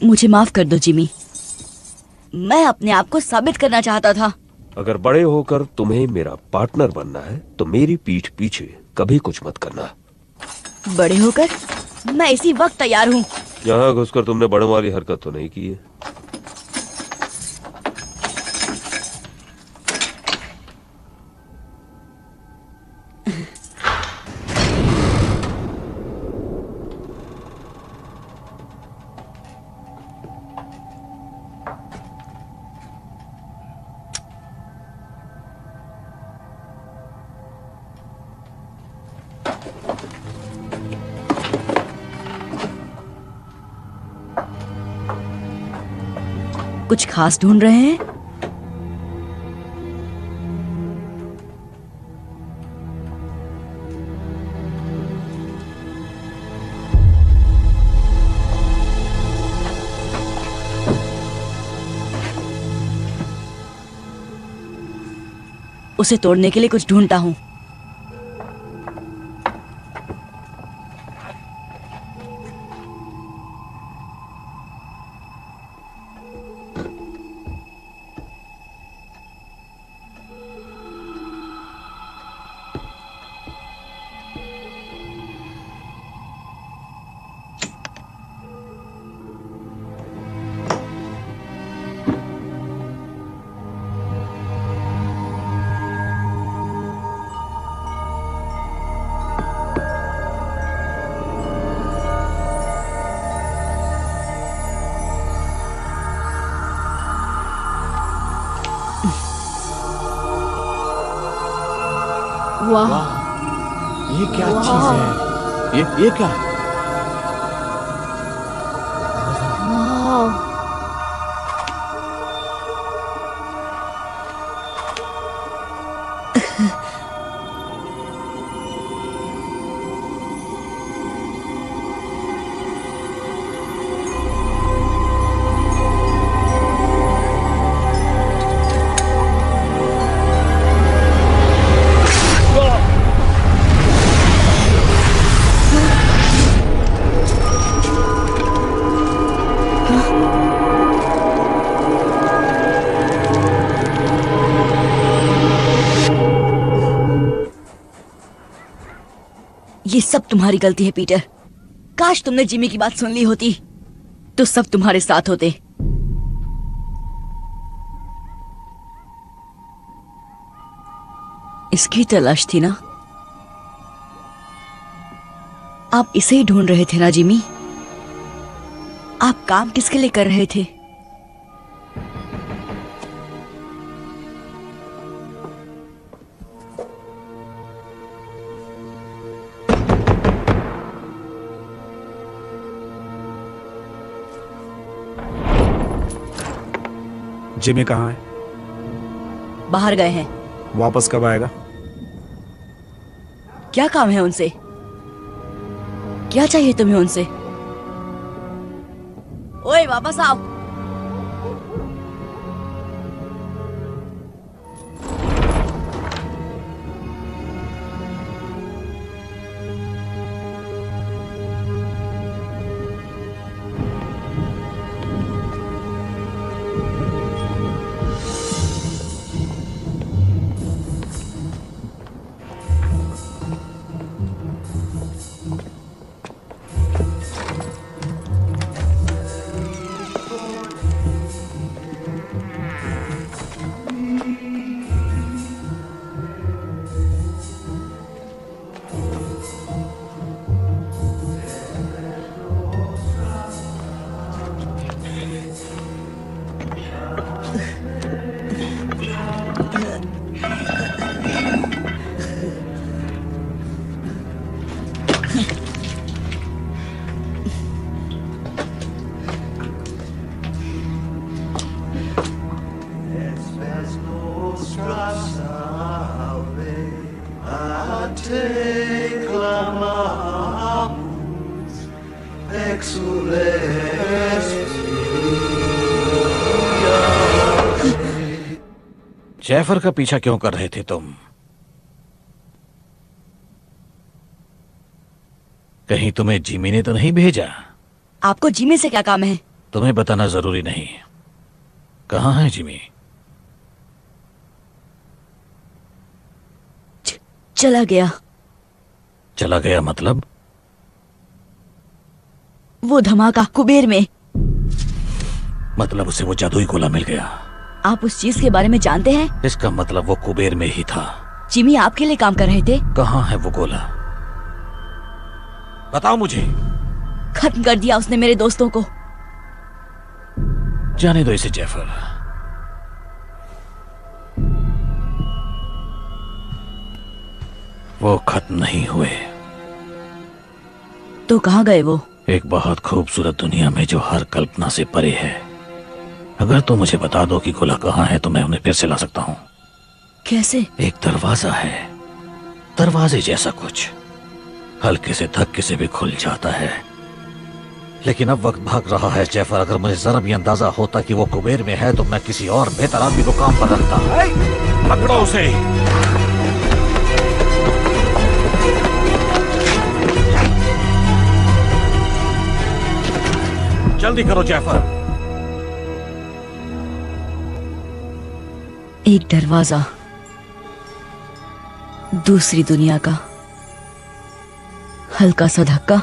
मुझे माफ कर दो जिमी, मैं अपने आप को साबित करना चाहता था। अगर बड़े होकर तुम्हें मेरा पार्टनर बनना है तो मेरी पीठ पीछे कभी कुछ मत करना। बड़े होकर मैं इसी वक्त तैयार हूँ। यहाँ घुसकर तुमने बड़ों वाली हरकत तो नहीं की है? कुछ खास ढूंढ रहे हैं? उसे तोड़ने के लिए कुछ ढूंढता हूं। वाह, ये क्या चीज है? ये क्या? ये सब तुम्हारी गलती है पीटर। काश तुमने जिमी की बात सुन ली होती तो सब तुम्हारे साथ होते। इसकी तलाश थी ना? आप इसे ही ढूंढ रहे थे ना जिमी? आप काम किसके लिए कर रहे थे? जिमी कहाँ है? बाहर गए हैं। वापस कब आएगा? क्या काम है उनसे? क्या चाहिए तुम्हें उनसे? ओए वापस आओ। जैफर का पीछा क्यों कर रहे थे तुम? कहीं तुम्हें जिमी ने तो नहीं भेजा? आपको जिमी से क्या काम है? तुम्हें बताना जरूरी नहीं। कहाँ है जिमी? चला गया। चला गया मतलब? वो धमाका कुबेर में। मतलब उसे वो जादुई गोला मिल गया। आप उस चीज के बारे में जानते हैं? इसका मतलब वो कुबेर में ही था। जिमी आपके लिए काम कर रहे थे। कहाँ है वो गोला? बताओ मुझे। खत्म कर दिया उसने मेरे दोस्तों को। जाने दो इसे जैफर। वो खत्म नहीं हुए। तो कहाँ गए वो? एक बहुत खूबसूरत दुनिया में जो हर कल्पना से परे है। अगर तुम मुझे बता दो कि गोला कहाँ है तो मैं उन्हें फिर से ला सकता हूँ। कैसे? एक दरवाजा है, दरवाजे जैसा कुछ, हल्के से धक्के से भी खुल जाता है। लेकिन अब वक्त भाग रहा है जैफर। अगर मुझे जरा भी अंदाजा होता कि वो कुबेर में है तो मैं किसी और बेहतर आदमी को काम पर रखता। पकड़ो उसे। जल्दी करो जैफर। एक दरवाजा, दूसरी दुनिया का, हल्का सा धक्का।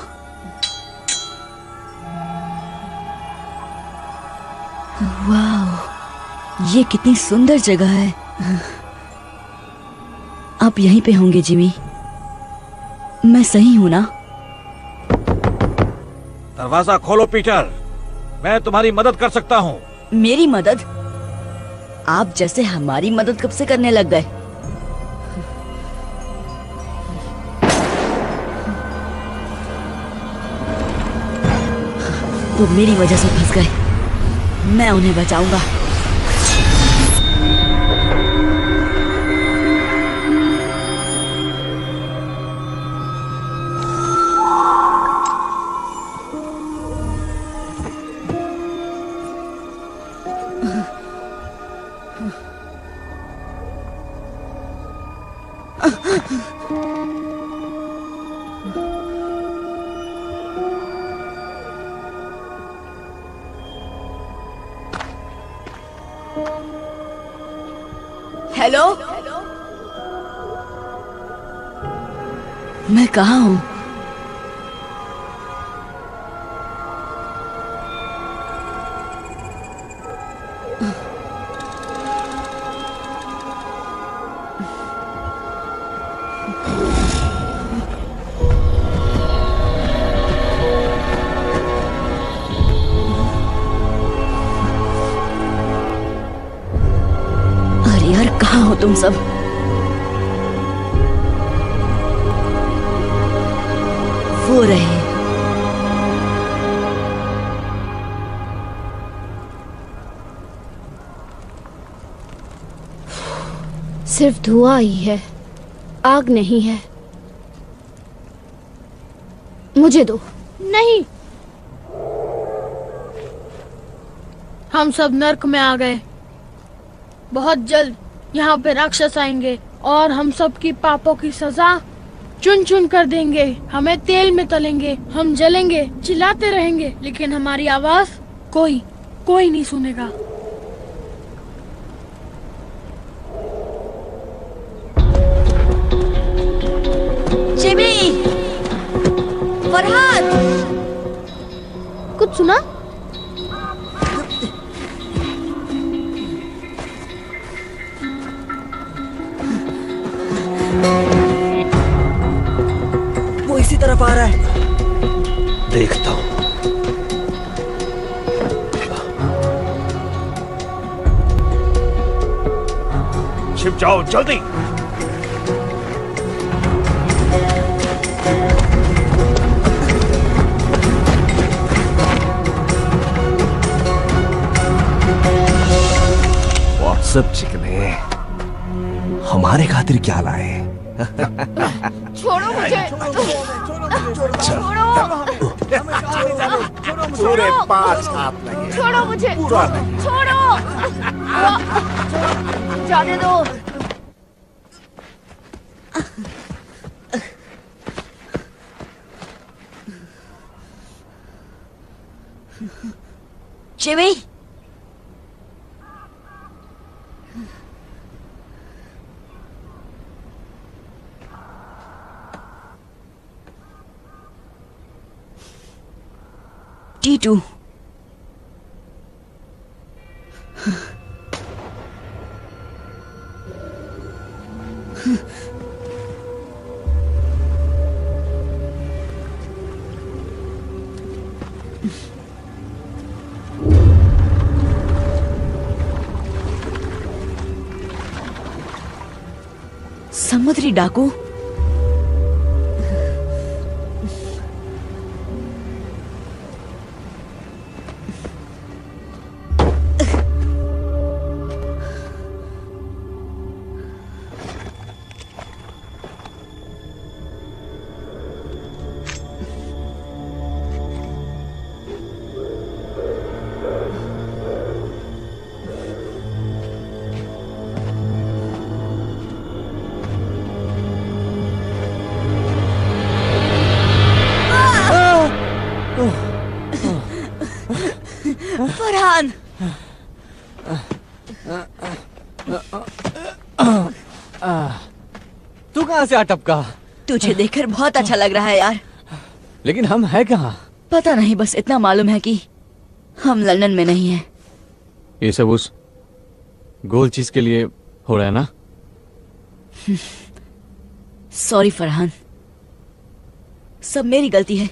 वाह, ये कितनी सुंदर जगह है। आप यहीं पे होंगे जिमी? मैं सही हूं ना? दरवाजा खोलो पीटर, मैं तुम्हारी मदद कर सकता हूँ। मेरी मदद? आप जैसे हमारी मदद कब से करने लग गए? वो मेरी वजह से फंस गए। मैं उन्हें बचाऊंगा। हेलो, मैं कहाँ हूँ? अरे यार, कहाँ हो तुम सब? वो रहे। सिर्फ धुआं ही है, आग नहीं है। मुझे दो। नहीं, हम सब नर्क में आ गए। बहुत जल्द यहाँ पे राक्षस आएंगे और हम सब की पापों की सजा चुन चुन कर देंगे। हमें तेल में तलेंगे, हम जलेंगे, चिल्लाते रहेंगे, लेकिन हमारी आवाज कोई नहीं सुनेगा। जिमी, फरहाद, कुछ सुना? वो इसी तरफ आ रहा है। देखता हूँ। छिप जाओ जल्दी। व्हाट्सएप चिकने हमारे खातिर क्या लाए? छोड़ो मुझे। छोड़ो। पूरे 5 हाथ लगे। छोड़ो मुझे। पूरा नहीं। छोड़ो। जाने दो। Jimmy, T2। समुद्री डाकू? फरहान, तू कहाँ से आ टपका? तुझे देखकर बहुत अच्छा लग रहा है यार। लेकिन हम है कहाँ? पता नहीं, बस इतना मालूम है कि हम लंदन में नहीं हैं। ये सब उस गोल चीज के लिए हो रहा है ना? सॉरी फरहान, सब मेरी गलती है।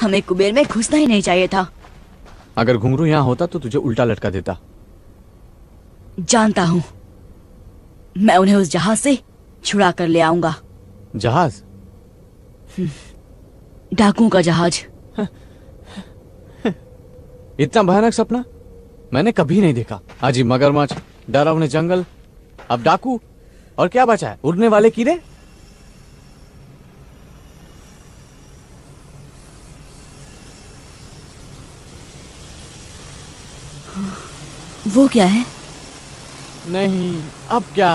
हमें कुबेर में घुसना ही नहीं चाहिए था। अगर घुंघरू यहाँ होता तो तुझे उल्टा लटका देता। जानता हूं, मैं उन्हें उस जहाज से छुड़ा कर ले आऊंगा। जहाज? डाकुओं का जहाज। इतना भयानक सपना मैंने कभी नहीं देखा। अजीब मगरमच्छ, डरावने जंगल, अब डाकू, और क्या बचा है? उड़ने वाले कीड़े। वो क्या है? नहीं, अब क्या?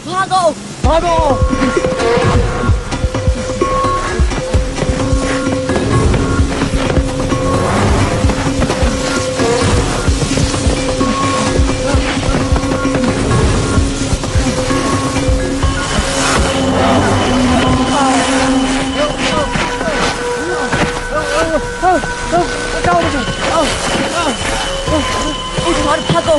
भागो! भागो! उठ और भागो!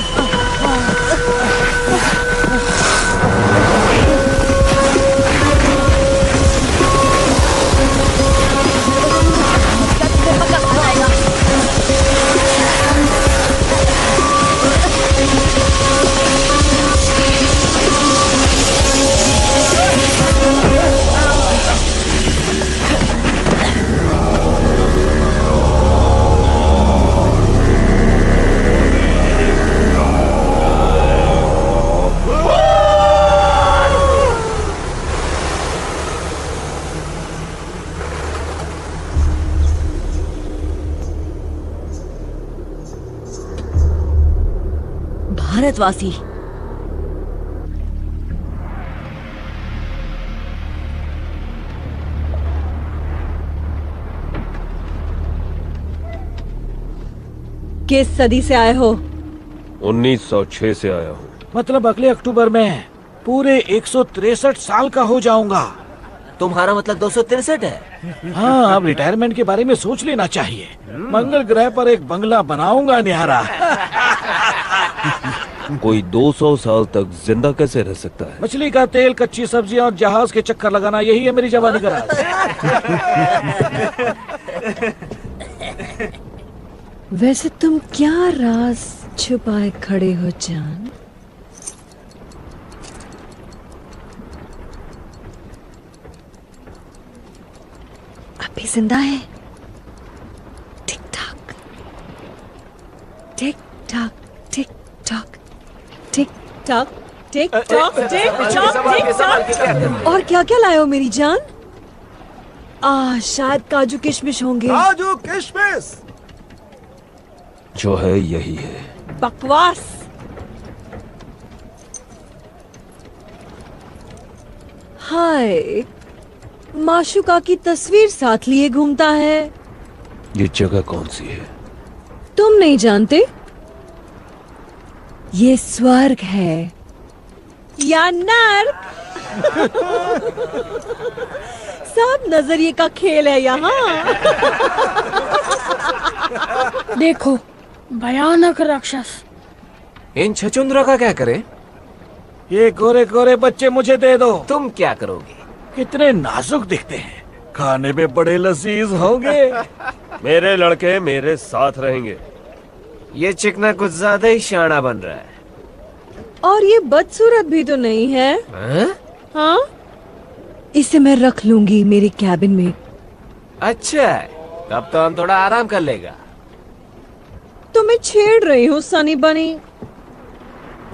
भारतवासी, किस सदी से आए हो? 1906 से आया हूँ। मतलब अगले अक्टूबर में पूरे 163 साल का हो जाऊंगा। तुम्हारा मतलब 263 है? हाँ, अब रिटायरमेंट के बारे में सोच लेना चाहिए। मंगल ग्रह पर एक बंगला बनाऊंगा न्यारा। कोई 200 साल तक जिंदा कैसे रह सकता है? मछली का तेल, कच्ची सब्जियां और जहाज के चक्कर लगाना, यही है मेरी जवानी का राज। वैसे तुम क्या राज छुपाए खड़े हो जान? अभी जिंदा है? Tick tock, tick tock, tick tock, tick tock, tick tock, tick tock, tick tock. और क्या क्या लाए हो मेरी जान? शायद काजू किशमिश होंगे। काजू किशमिश जो है यही है। बकवास। हाय, माशुका की तस्वीर साथ लिए घूमता है। ये जगह कौन सी है? तुम नहीं जानते? ये स्वर्ग है या नर्क। सब नजरिए का खेल है यहाँ। देखो, भयानक राक्षस। इन छचुंद्रों का क्या करें? ये गोरे गोरे बच्चे मुझे दे दो। तुम क्या करोगे? कितने नाजुक दिखते हैं, खाने में बड़े लजीज होंगे। मेरे लड़के मेरे साथ रहेंगे। ये चिकना कुछ ज्यादा ही शाना बन रहा है। और ये बदसूरत भी तो नहीं है। हाँ, इसे मैं रख लूंगी मेरे कैबिन में। अच्छा, तब तो हम थोड़ा आराम कर लेगा। तो मैं छेड़ रही हूँ सनी बनी।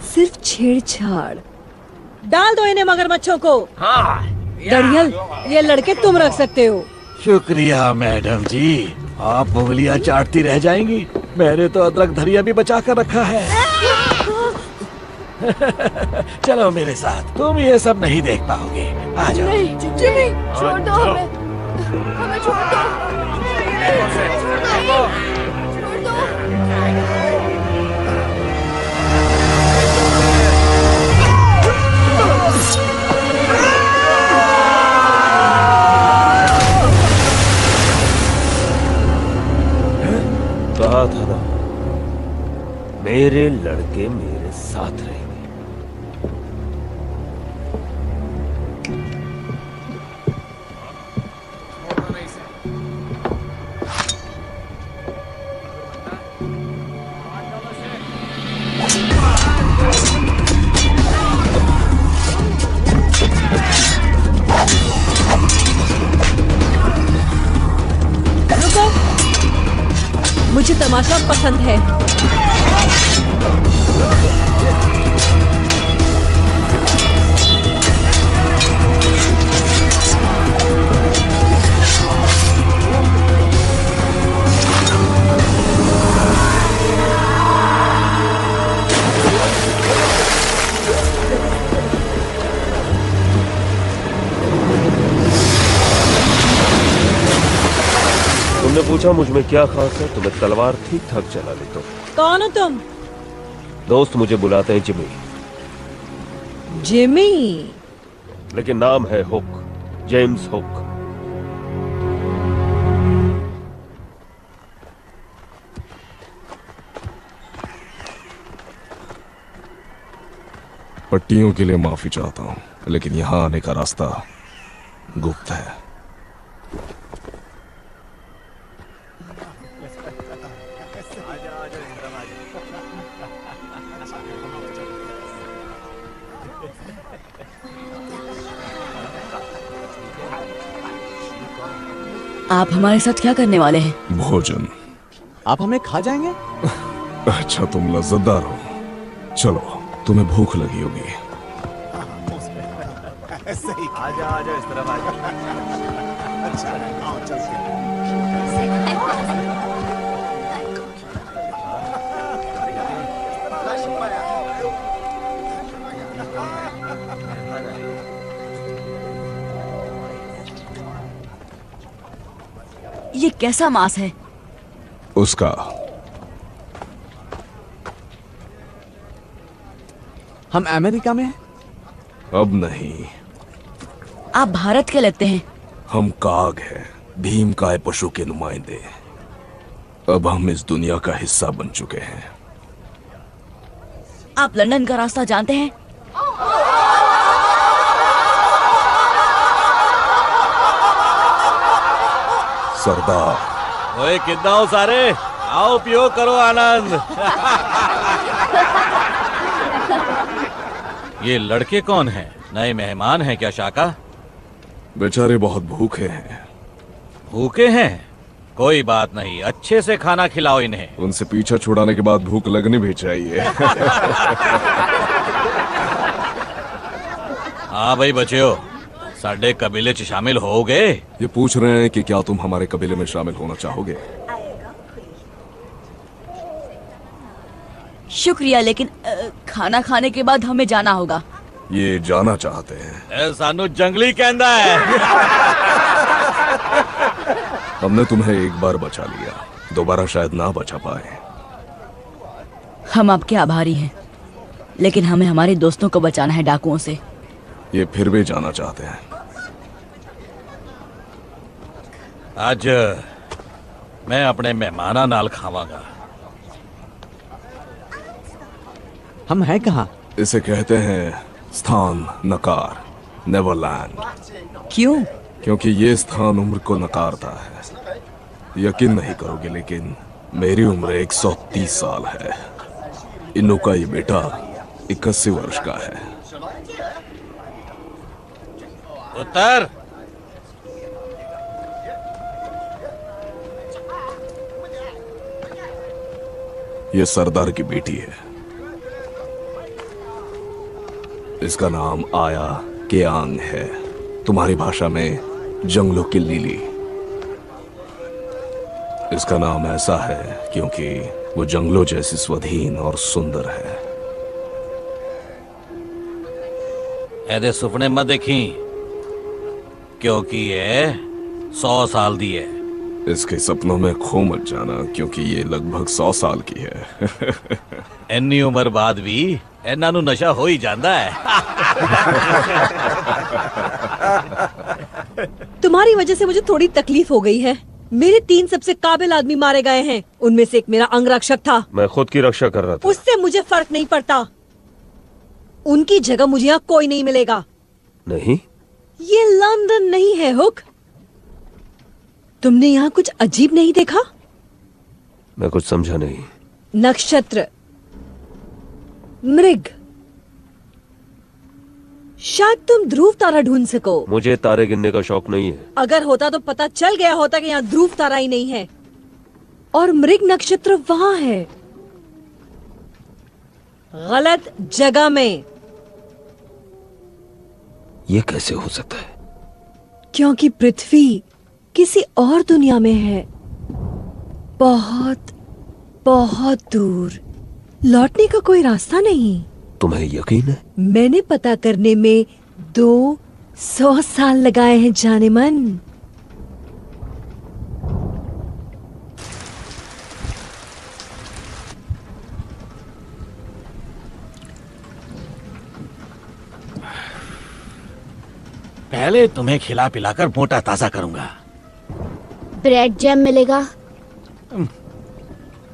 सिर्फ छेड़छाड़। डाल दो इन्हें मगरमच्छों को। हाँ। दरियल, ये लड़के तुम रख सकते हो। शुक्रिया मैडम जी, आप उंगलियां चाटती रह जाएंगी। मैंने तो अदरक धरिया भी बचा कर रखा है। चलो मेरे साथ, तुम ये सब नहीं देख पाओगे। आ जाओ। नहीं, जिमी, छोड़ दो हमें। हमें छोड़ दो। छोड़ दो। कहा था ना, मेरे लड़के मेरे साथ रहेंगे। मुझे तमाशा पसंद है। तुमने पूछा मुझ में क्या खास है, तो मैं तलवार ठीक ठाक चला लेता हूँ। कौन हो तुम? दोस्त मुझे बुलाते हैं जिमी, जिमी। लेकिन नाम है हुक, जेम्स हुक। पट्टियों के लिए माफी चाहता हूँ, लेकिन यहाँ आने का रास्ता गुप्त है। आप हमारे साथ क्या करने वाले हैं? भोजन। आप हमें खा जाएंगे? अच्छा, तुम लज्जतदार हो। चलो, तुम्हें भूख लगी होगी। आजा आजा, इस तरफ आजा। अच्छा, आओ चलते हैं। ये कैसा मांस है? उसका। हम अमेरिका में हैं? अब नहीं। आप भारत के लगते हैं। हम काग हैं, भीम काय पशु के नुमाइंदे। अब हम इस दुनिया का हिस्सा बन चुके हैं। आप लंदन का रास्ता जानते हैं? सरदार। ओए कितना हो सारे, आओ पियो करो आनंद। ये लड़के कौन हैं? नए मेहमान हैं क्या शाका? बेचारे बहुत भूखे हैं। भूखे हैं? कोई बात नहीं, अच्छे से खाना खिलाओ इन्हें। उनसे पीछा छुड़ाने के बाद भूख लगनी भी चाहिए। हाँ भाई बच्चों, साडे कबीले च शामिल हो गए? ये पूछ रहे हैं कि क्या तुम हमारे कबीले में शामिल होना चाहोगे? शुक्रिया, लेकिन खाना खाने के बाद हमें जाना होगा। ये जाना चाहते हैं। सानू जंगली कहंदा है। हमने तुम्हें एक बार बचा लिया, दोबारा शायद ना बचा पाए। हम आपके आभारी हैं, लेकिन हमें हमारे दोस्तों को बचाना है डाकुओं से। ये फिर भी जाना चाहते हैं। आज मैं अपने मेहमाना नाल खावांगा। हम हैं कहाँ? इसे कहते हैं स्थान नकार, नेवरलैंड। क्यों? क्योंकि ये स्थान उम्र को नकारता है। यकीन नहीं करोगे, लेकिन मेरी उम्र 130 साल है। इन्नू का ये बेटा 81 वर्ष का है। उत्तर ये सरदार की बेटी है। इसका नाम आया केआंग है, तुम्हारी भाषा में जंगलों की लिली। इसका नाम ऐसा है क्योंकि वो जंगलों जैसी स्वाधीन और सुंदर है। ऐदे सुपने मत देखी, क्योंकि ये 100 साल दी है। इसके सपनों में खो मत जाना, क्योंकि ये लगभग 100 साल की है। इन्नी उम्र बाद भी इन्हां नू नशा हो ही जाता है। तुम्हारी वजह से मुझे थोड़ी तकलीफ हो गई है। मेरे 3 सबसे काबिल आदमी मारे गए हैं। उनमें से एक मेरा अंगरक्षक था। मैं खुद की रक्षा कर रहा था। उससे मुझे फर्क नहीं पड़ता। उनकी जगह मुझे यहाँ कोई नहीं मिलेगा। नहीं, ये लंदन नहीं है हुक। तुमने यहाँ कुछ अजीब नहीं देखा? मैं कुछ समझा नहीं। नक्षत्र, मृग, शायद तुम ध्रुव तारा ढूंढ सको। मुझे तारे गिनने का शौक नहीं है। अगर होता तो पता चल गया होता कि यहाँ ध्रुव तारा ही नहीं है, और मृग नक्षत्र वहां है, गलत जगह में। ये कैसे हो सकता है? क्योंकि पृथ्वी किसी और दुनिया में है, बहुत बहुत दूर। लौटने का कोई रास्ता नहीं। तुम्हें यकीन है? मैंने पता करने में 200 साल लगाए हैं जाने मन। पहले तुम्हें खिला पिलाकर मोटा ताजा करूंगा। ब्रेड जैम मिलेगा?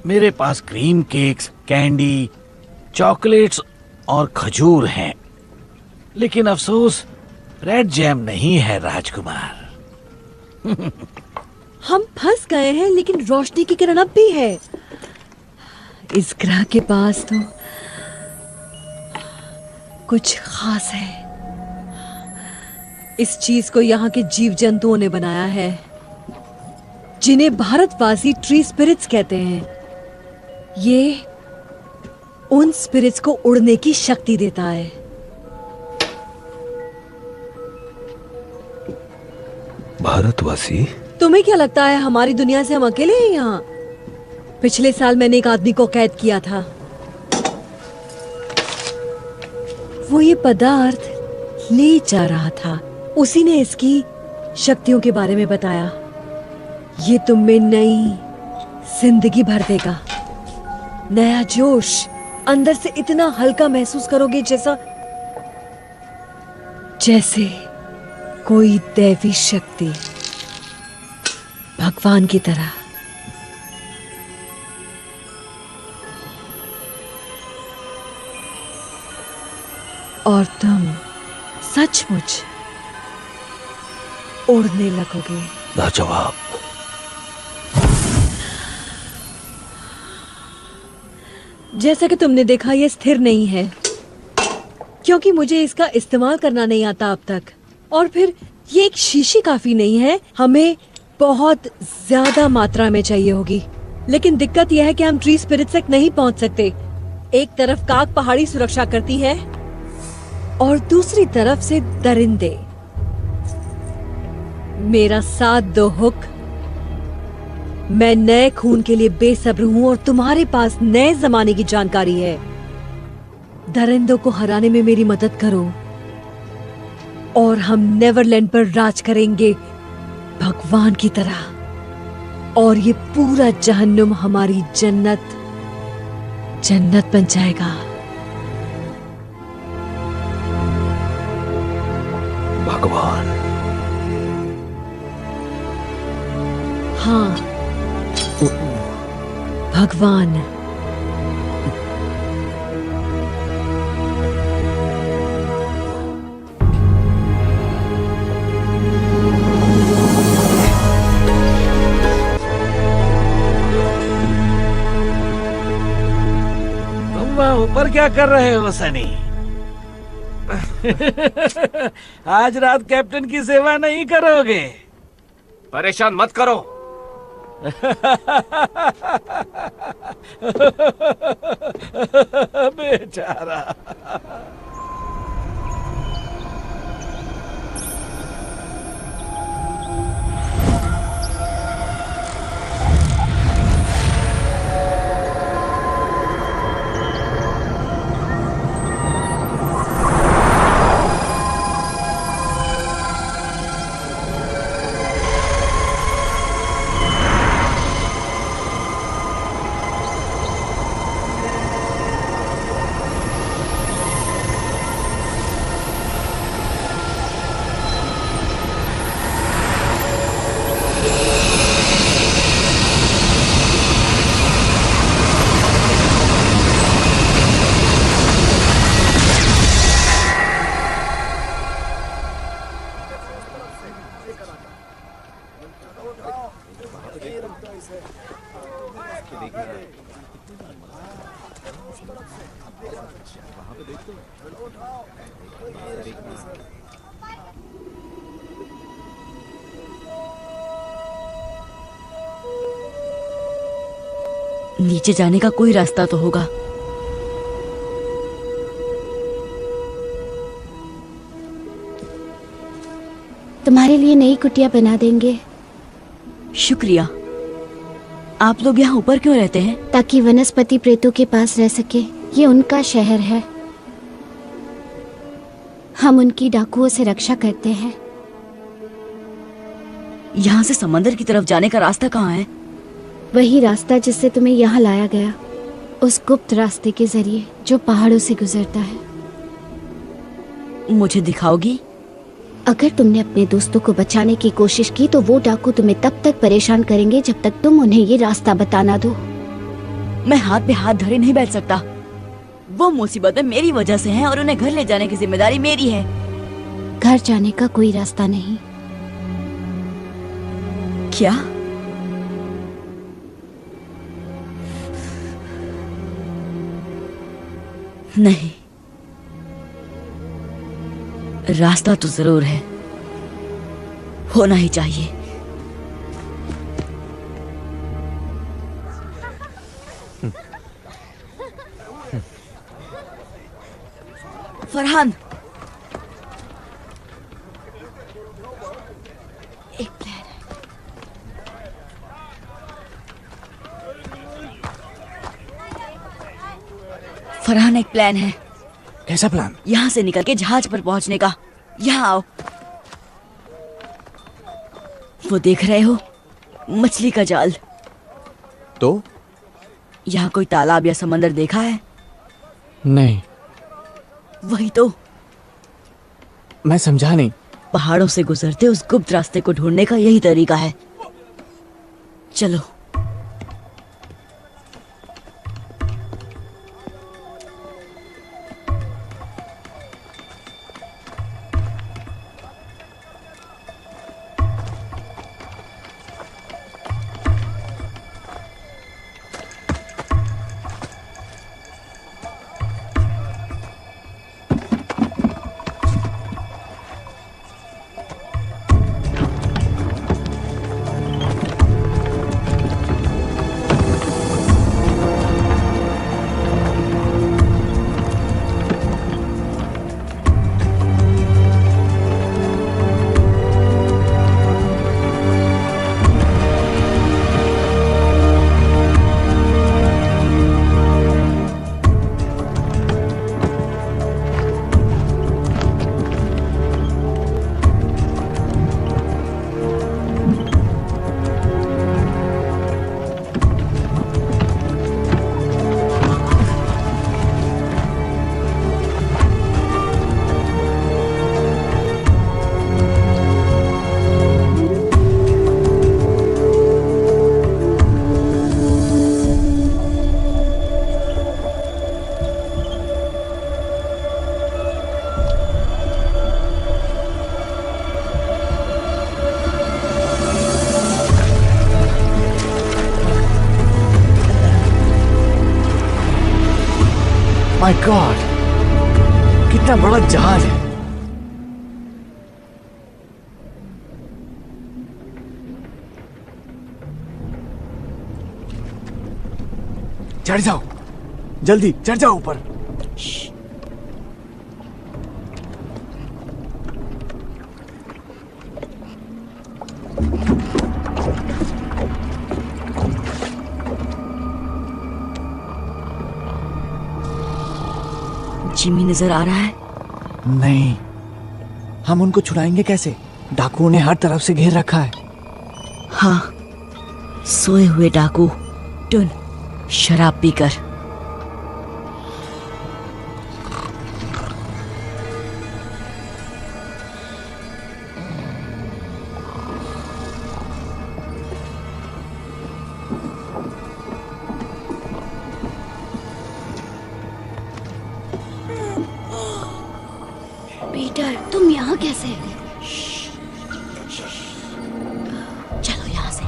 मेरे पास क्रीम केक्स, कैंडी, चॉकलेट्स और खजूर हैं, लेकिन अफसोस रेड जैम नहीं है राजकुमार। हम फंस गए हैं, लेकिन रोशनी की किरण अब भी है। इस ग्रह के पास तो कुछ खास है। इस चीज को यहाँ के जीव जंतुओं ने बनाया है, जिन्हें भारतवासी ट्री स्पिरिट्स कहते हैं। ये उन स्पिरिट्स को उड़ने की शक्ति देता है। भारतवासी? तुम्हें क्या लगता है हमारी दुनिया से हम अकेले हैं यहाँ? पिछले साल मैंने एक आदमी को कैद किया था। वो ये पदार्थ ले जा रहा था। उसी ने इसकी शक्तियों के बारे में बताया। ये तुम में नई जिंदगी भर देगा, नया जोश। अंदर से इतना हल्का महसूस करोगे जैसे कोई दैवी शक्ति, भगवान की तरह। और तुम सचमुच उड़ने लगोगे। लाजवाब। जैसा कि तुमने देखा, ये स्थिर नहीं है, क्योंकि मुझे इसका इस्तेमाल करना नहीं आता अब तक। और फिर ये एक शीशी काफी नहीं है, हमें बहुत ज्यादा मात्रा में चाहिए होगी। लेकिन दिक्कत यह है कि हम ट्री स्पिरिट तक नहीं पहुंच सकते। एक तरफ काग पहाड़ी सुरक्षा करती है और दूसरी तरफ से दरिंदे। मेरा साथ दो हुक। मैं नए खून के लिए बेसब्र हूं और तुम्हारे पास नए जमाने की जानकारी है। दरिंदों को हराने में मेरी मदद करो और हम नेवरलैंड पर राज करेंगे, भगवान की तरह। और ये पूरा जहन्नुम हमारी जन्नत जन्नत बन जाएगा। भगवान। हाँ, भगवान। तुम ऊपर क्या कर रहे हो सनी? आज रात कैप्टन की सेवा नहीं करोगे? परेशान मत करो। बेचारा। नीचे जाने का कोई रास्ता तो होगा। तुम्हारे लिए नई कुटिया बना देंगे। शुक्रिया। आप लोग यहाँ ऊपर क्यों रहते हैं? ताकि वनस्पति प्रेतों के पास रह सके। ये उनका शहर है। हम उनकी डाकुओं से रक्षा करते हैं। यहाँ से समंदर की तरफ जाने का रास्ता कहाँ है? वही रास्ता जिससे तुम्हें यहाँ लाया गया, उस गुप्त रास्ते के जरिए जो पहाड़ों से गुजरता है। मुझे दिखाओगी? अगर तुमने अपने दोस्तों को बचाने की कोशिश की तो वो डाकू तुम्हें तब तक परेशान करेंगे जब तक तुम उन्हें ये रास्ता बताना दो। मैं हाथ पे हाथ धरे नहीं बैठ सकता। वो मुसीबत में मेरी वजह से हैं और उन्हें घर ले जाने की जिम्मेदारी मेरी है। घर जाने का कोई रास्ता नहीं। क्या? नहीं, रास्ता तो जरूर है, होना ही चाहिए। फरहान, एक प्लान है। फरहान, एक प्लान है। कैसा प्लान? यहाँ से निकल के जहाज पर पहुंचने का। यहाँ आओ। वो देख रहे हो, मछली का जाल। तो यहाँ कोई तालाब या समंदर देखा है? नहीं। वही तो। मैं समझा नहीं। पहाड़ों से गुजरते उस गुप्त रास्ते को ढूंढने का यही तरीका है। चलो। माय गॉड, कितना बड़ा जहाज है। चढ़ जाओ, जल्दी चढ़ जाओ ऊपर। जिमी नजर आ रहा है? नहीं, हम उनको छुड़ाएंगे कैसे? डाकुओं ने हर तरफ से घेर रखा है। हाँ, सोए हुए डाकू। टुन, शराब पीकर। पीटर, तुम यहाँ कैसे? चलो यहाँ से।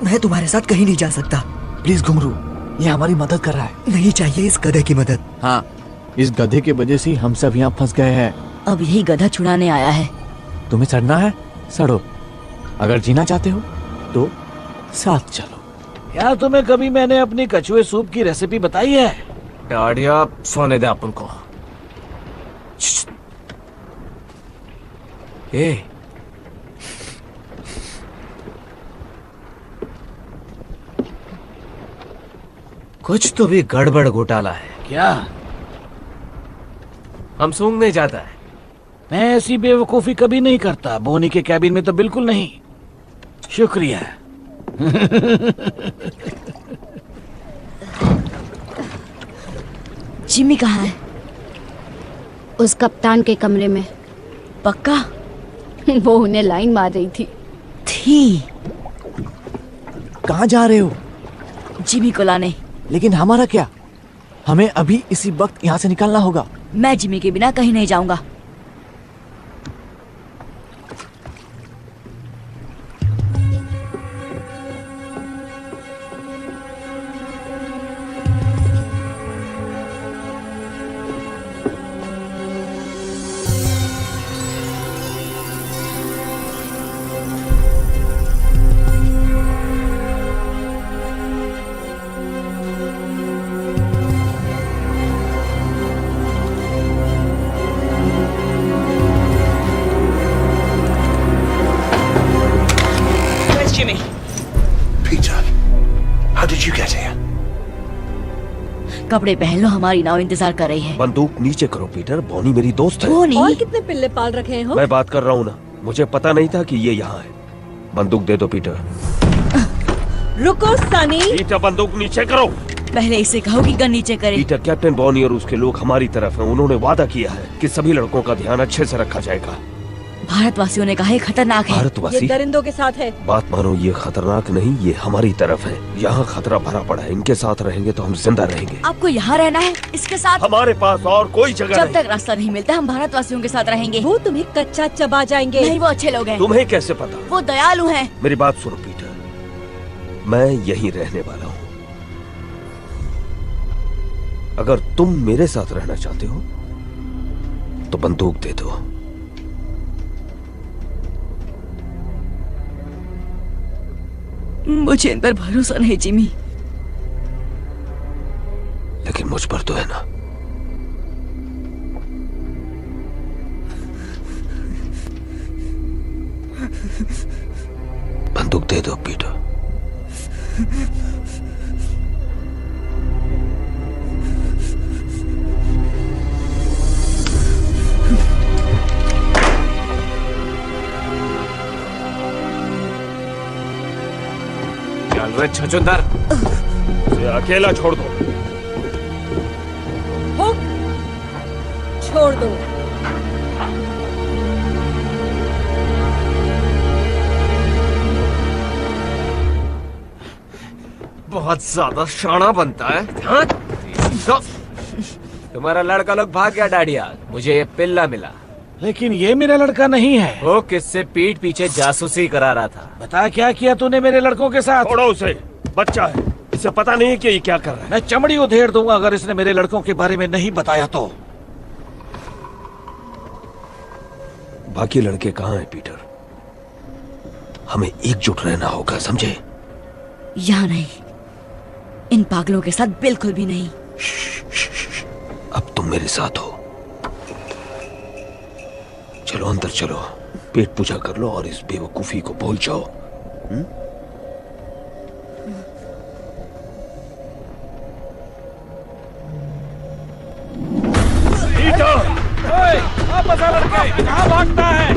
मैं तुम्हारे साथ कहीं नहीं जा सकता। प्लीज घुंघरू, ये हमारी मदद कर रहा है। नहीं चाहिए इस गधे की मदद। हाँ, इस गधे की वजह से हम सब यहाँ फंस गए हैं। अब यही गधा छुड़ाने आया है। तुम्हें सड़ना है, सड़ो। अगर जीना चाहते हो तो साथ चलो। क्या तुम्हें कभी मैंने अपनी कछुए सूप की रेसिपी बताई है? डाडिया, सोने दे अपन को। ए, कुछ तो भी गड़बड़ घोटाला है। क्या? हम सूंघने जाता है। मैं ऐसी बेवकूफी कभी नहीं करता। बोनी के कैबिन में तो बिल्कुल नहीं। शुक्रिया। जिमी कहाँ है? उस कप्तान के कमरे में। पक्का? वो उन्हें लाइन मार रही थी। कहाँ जा रहे हो? जिमी को लाने। लेकिन हमारा क्या? हमें अभी इसी वक्त यहाँ से निकलना होगा। मैं जिमी के बिना कहीं नहीं जाऊंगा। कपड़े पहन लो, हमारी नाव इंतजार कर रही है। बंदूक नीचे करो पीटर, बॉनी मेरी दोस्त है। बॉनी? और कितने पिल्ले पाल रखे हो? मैं बात कर रहा हूँ ना, मुझे पता नहीं था कि ये यहाँ है। बंदूक दे दो पीटर। रुको सनी। पीटर, बंदूक नीचे करो। पहले इसे कहो कि गन नीचे करे। पीटर, कैप्टन बॉनी और उसके लोग हमारी तरफ हैं। उन्होंने वादा किया है कि सभी लड़कों का ध्यान अच्छे से रखा जाएगा। भारतवासियों ने कहा है खतरनाक है। भारतवासी? ये दरिंदों के साथ है। बात मानो, ये खतरनाक नहीं, ये हमारी तरफ है। यहाँ खतरा भरा पड़ा है। इनके साथ रहेंगे तो हम जिंदा रहेंगे। आपको यहाँ रहना है इसके साथ? हमारे पास और कोई जगह जब नहीं। तक रास्ता नहीं मिलता हम भारतवासियों के साथ रहेंगे। वो तुम्हें कच्चा चबा जाएंगे। नहीं, वो अच्छे लोग हैं। तुम्हें कैसे पता? वो दयालु हैं। मेरी बात सुनो पीटर, मैं यहीं रहने वाला हूँ। अगर तुम मेरे साथ रहना चाहते हो तो बंदूक दे दो। मुझे इन पर भरोसा नहीं जिमी। लेकिन मुझ पर तो है ना। बंदूक दे दो पीटर। चल रे छछूंदर, उसे अकेला छोड़ दो। हुक, छोड़ दो। बहुत ज्यादा शाना बनता है। हाँ? तो, तुम्हारा लड़का लोग भाग गया डाडिया। मुझे ये पिल्ला मिला। लेकिन ये मेरा लड़का नहीं है। वो किससे पीठ पीछे जासूसी करा रहा था। बता क्या किया तूने मेरे लड़कों के साथ? छोड़ो उसे, बच्चा है। इसे पता नहीं है कि ये क्या कर रहा है। मैं चमड़ी उधेड़ दूंगा अगर इसने मेरे लड़कों के बारे में नहीं बताया तो। बाकी लड़के कहाँ हैं पीटर? हमें एकजुट रहना होगा, समझे? यहाँ नहीं, इन पागलों के साथ बिल्कुल भी नहीं। अब तुम मेरे साथ हो। चलो अंदर चलो, पेट पूजा कर लो और इस बेवकूफी को भूल जाओ। लड़के कहाँ भागता है?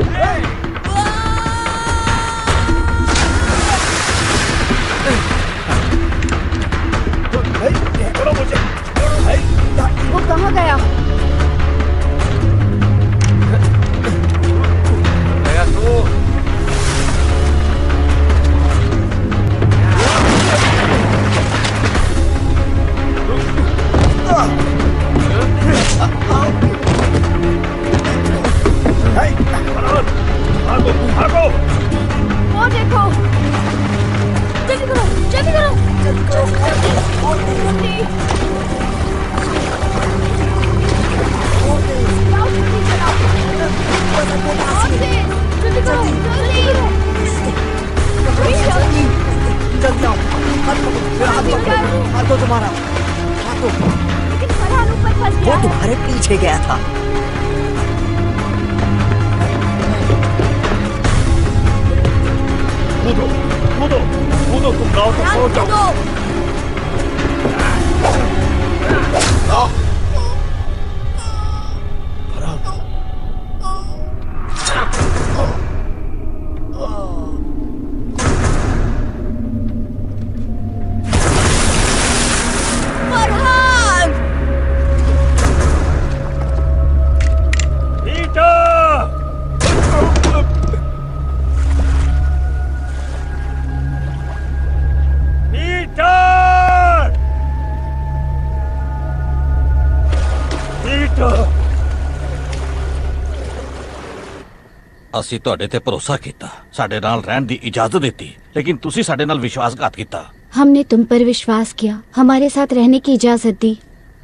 वो कहाँ गया? गया तू। भागो भागो। वो देखो, जल्दी करो, जल्दी करो, जल्दी करो, जल्दी। जल्दी करो, जल्दी। जल्दी आओ, हाथ पकड़ो, मेरा हाथ पकड़ो, हाथ दो तुम्हारा, हाथ दो। लेकिन फरहान ऊपर फंस गया। वो तुम्हारे पीछे गया था। कूदो कूदो कूदो, तुम गाँव तक पहुंच जाओ। ਅਸੀਂ ਤੁਹਾਡੇ ਤੇ ਭਰੋਸਾ ਕੀਤਾ, ਸਾਡੇ ਨਾਲ ਰਹਿਣ ਦੀ इजाजत ਦਿੱਤੀ, लेकिन ਤੁਸੀਂ ਸਾਡੇ ਨਾਲ विश्वासघात ਕੀਤਾ। हमने तुम पर विश्वास किया, हमारे साथ रहने की इजाजत दी,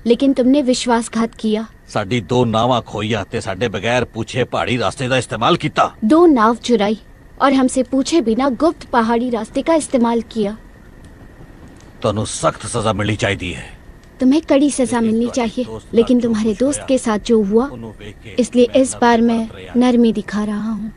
लेकिन तुमने विश्वासघात किया। ਸਾਡੀ ਦੋ ਨਾਵਾਂ ਖੋਈਆਂ ਤੇ ਸਾਡੇ ਬਗੈਰ पूछे पहाड़ी रास्ते ਦਾ इस्तेमाल ਕੀਤਾ। 2 नाव चुराई और हमसे पूछे बिना गुप्त पहाड़ी रास्ते का इस्तेमाल किया। ਤੁਹਾਨੂੰ सख्त सजा मिलनी चाहिए है। तुम्हें कड़ी सजा मिलनी चाहिए, लेकिन तुम्हारे दोस्त के साथ जो हुआ, इसलिए इस बार मैं नरमी दिखा रहा हूँ।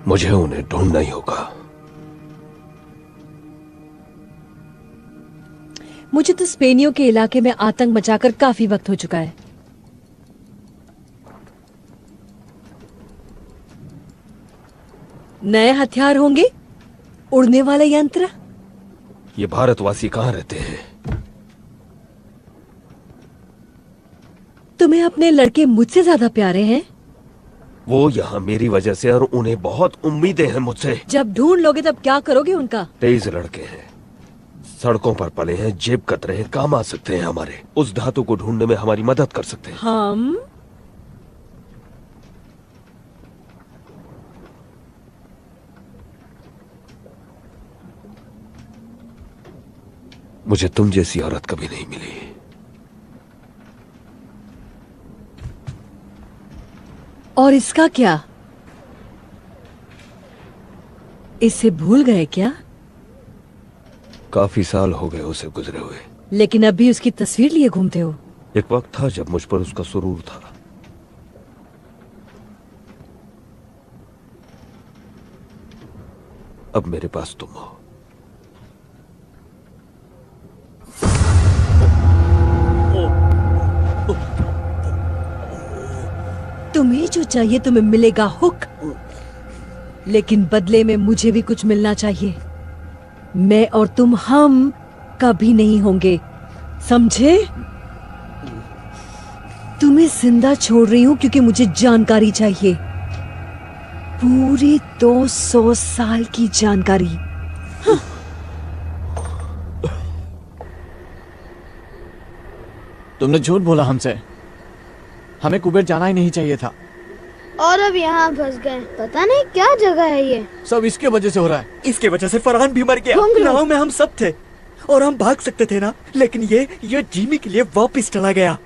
मुझे उन्हें ढूंढना ही होगा। मुझे तो स्पेनियों के इलाके में आतंक मचाकर काफी वक्त हो चुका है। नए हथियार होंगे, उड़ने वाले यंत्र। ये भारतवासी कहाँ रहते हैं? तुम्हें अपने लड़के मुझसे ज्यादा प्यारे हैं। वो यहाँ मेरी वजह से, और उन्हें बहुत उम्मीदें हैं मुझसे। जब ढूंढ लोगे तब क्या करोगे उनका? तेज लड़के हैं, सड़कों पर पले हैं, जेब कतरे हैं, काम आ सकते हैं हमारे। उस धातु को ढूंढने में हमारी मदद कर सकते हैं। हम मुझे तुम जैसी औरत कभी नहीं मिली। और इसका क्या? इसे भूल गए क्या? काफी साल हो गए उसे गुजरे हुए, लेकिन अभी उसकी तस्वीर लिए घूमते हो। एक वक्त था जब मुझ पर उसका सुरूर था। अब मेरे पास तुम हो। तुम्हें जो चाहिए तुम्हें मिलेगा हुक, लेकिन बदले में मुझे भी कुछ मिलना चाहिए। मैं और तुम हम कभी नहीं होंगे, समझे? तुम्हें जिंदा छोड़ रही हूं क्योंकि मुझे जानकारी चाहिए। पूरे 200 साल की जानकारी। तुमने झूठ बोला हमसे। हमें कुबेर जाना ही नहीं चाहिए था। और अब यहाँ फंस गए। पता नहीं क्या जगह है ये। सब इसके वजह से हो रहा है। इसके वजह से फरहान भी मर गया। नाव में हम सब थे और हम भाग सकते थे ना, लेकिन ये जिमी के लिए वापस चला गया।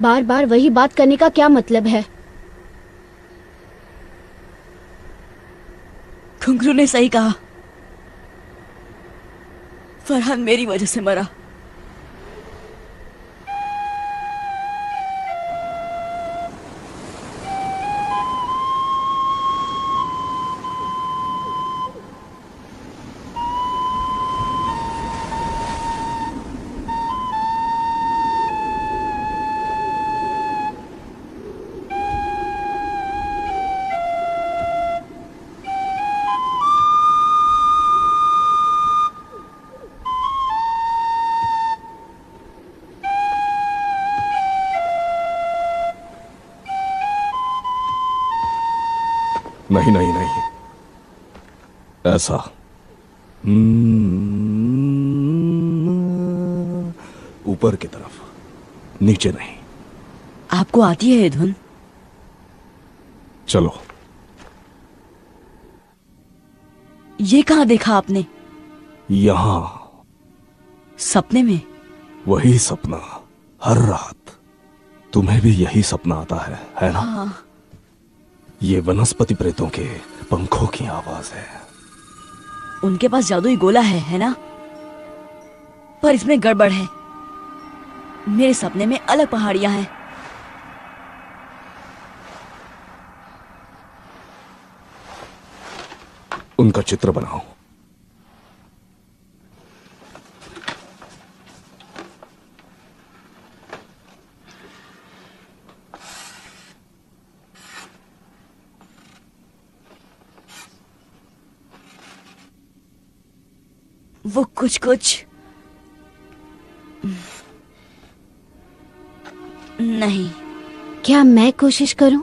बार बार वही बात करने का क्या मतलब है? घुंघरू ने सही कहा। फरहान मेरी वजह से मरा। नहीं नहीं नहीं, ऐसा ऊपर की तरफ, नीचे नहीं। आपको आती है ये धुन? चलो। ये कहाँ देखा आपने? यहां। सपने में? वही सपना हर रात। तुम्हें भी यही सपना आता है ना? हाँ। ये वनस्पति प्रेतों के पंखों की आवाज है। उनके पास जादुई गोला है ना? पर इसमें गड़बड़ है। मेरे सपने में अलग पहाड़ियां हैं। उनका चित्र बनाओ। वो कुछ कुछ नहीं। क्या मैं कोशिश करूं?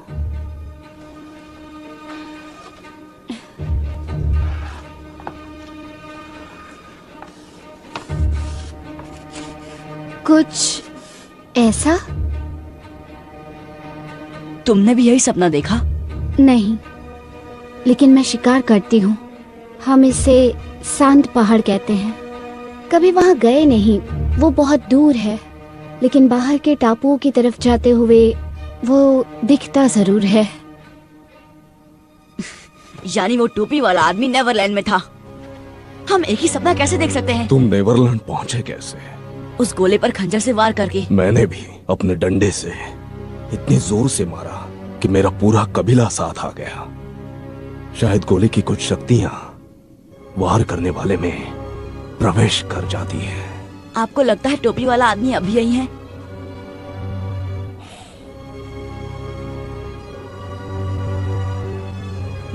कुछ ऐसा? तुमने भी यही सपना देखा? नहीं, लेकिन मैं शिकार करती हूँ। हम इसे शांत पहाड़ कहते हैं। कभी वहाँ गए नहीं, वो बहुत दूर है, लेकिन बाहर के टापुओं की तरफ जाते हुए वो दिखता जरूर है। यानी वो टोपी वाला आदमी नेवरलैंड में था। हम एक ही सपना कैसे देख सकते हैं? तुम नेवरलैंड पहुंचे कैसे? उस गोले पर खंजर से वार करके। मैंने भी अपने डंडे से इतनी जोर से मारा कि मेरा पूरा कबीला साथ आ गया। शायद गोले की कुछ शक्तियां वार करने वाले में प्रवेश कर जाती है। आपको लगता है टोपी वाला आदमी अभी यही है?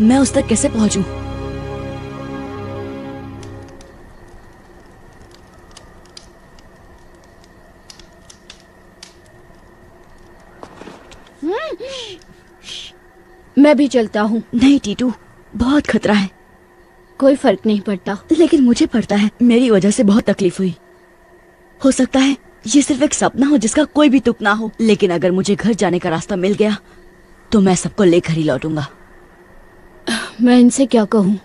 मैं उस तक कैसे पहुंचूं? मैं भी चलता हूँ। नहीं टीटू, बहुत खतरा है। कोई फर्क नहीं पड़ता। लेकिन मुझे पड़ता है। मेरी वजह से बहुत तकलीफ हुई। हो सकता है ये सिर्फ एक सपना हो जिसका कोई भी तुक ना हो, लेकिन अगर मुझे घर जाने का रास्ता मिल गया तो मैं सबको लेकर ही लौटूंगा। मैं इनसे क्या कहूँ?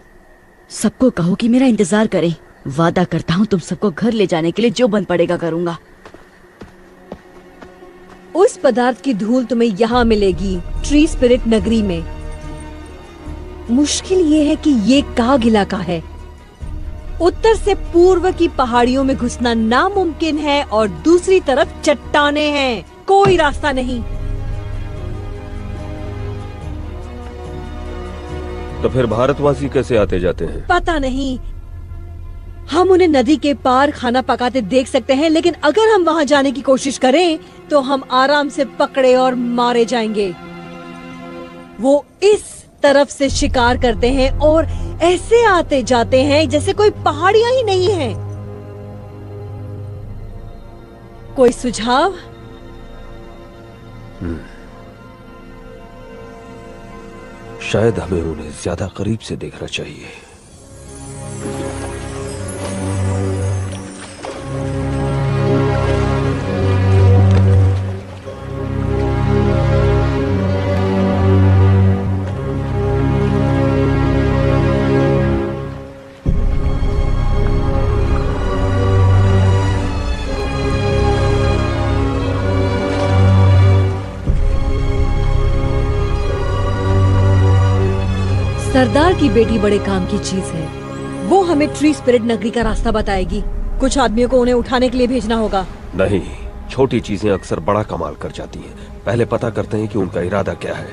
सबको कहो कि मेरा इंतजार करें। वादा करता हूँ तुम सबको घर ले जाने के लिए जो बन पड़ेगा करूंगा। उस पदार्थ की धूल तुम्हें यहाँ मिलेगी, ट्री स्पिरिट नगरी में। मुश्किल ये है कि ये काग इलाका है। उत्तर से पूर्व की पहाड़ियों में घुसना नामुमकिन है और दूसरी तरफ चट्टाने हैं। कोई रास्ता नहीं। तो फिर भारतवासी कैसे आते जाते हैं? पता नहीं। हम उन्हें नदी के पार खाना पकाते देख सकते हैं, लेकिन अगर हम वहां जाने की कोशिश करें तो हम आराम से पकड़े और मारे जाएंगे। वो इस तरफ से शिकार करते हैं और ऐसे आते जाते हैं जैसे कोई पहाड़ियां ही नहीं है। कोई सुझाव? शायद हमें उन्हें ज्यादा करीब से देखना चाहिए। सरदार की बेटी बड़े काम की चीज है। वो हमें ट्री स्पिरिट नगरी का रास्ता बताएगी। कुछ आदमियों को उन्हें उठाने के लिए भेजना होगा। नहीं, छोटी चीजें अक्सर बड़ा कमाल कर जाती हैं। पहले पता करते हैं कि उनका इरादा क्या है।